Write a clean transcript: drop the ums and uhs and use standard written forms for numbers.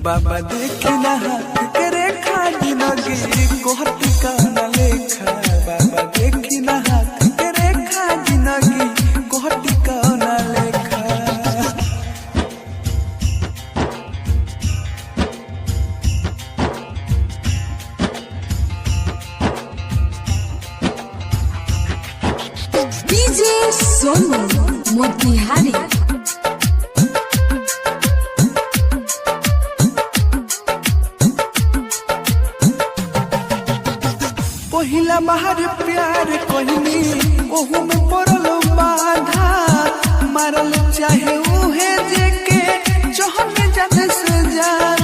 बाबा देखे ना हाथ के रेखा जिंदगी कोहती का न लेखा। बाबा देखी ना हाथ के रेखा जिंदगी कोहती का न लेखा। डीजे सोनू मोतिहारी। पहिला बाहर प्यार कहनी ओहू में पड़ल बाधा। मारल चाहे उहे जेके चहन जाने से जा।